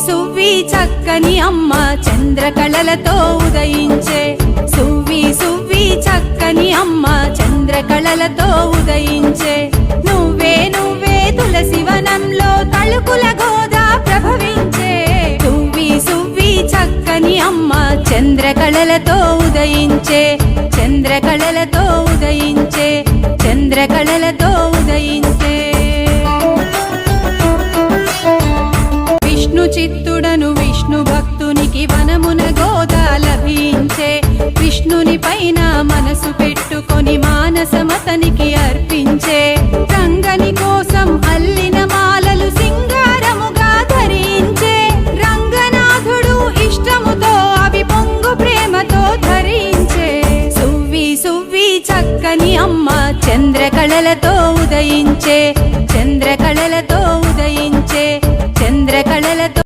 సువ్వి చక్కని అమ్మ చంద్రకళలతో ఉదయించే సువ్వి సువ్వి చక్కని అమ్మ చంద్రకళలతో ఉదయించే నువ్వే నువ్వే తులసివనంలో తళుకుల గోదా ప్రభవించే సువ్వి సువ్వి చక్కని అమ్మ చంద్రకళలతో ఉదయించే చంద్రకళలతో ఉదయించే చంద్రకళలతో ఉదయించే విష్ణు చిత్తుడను విష్ణు భక్తునికి వనమున గోదా లభించే విష్ణుని పైన మనసు పెట్టుకొని మానసమతనికి అర్పించే రంగని కోసం అల్లిన మాలలు సింగారముగా ధరించే రంగనాథుడు ఇష్టముతో అవి పొంగు ప్రేమతో ధరించే సువ్వి సువ్వి చక్కని అమ్మ చంద్రకళలతో ఉదయించే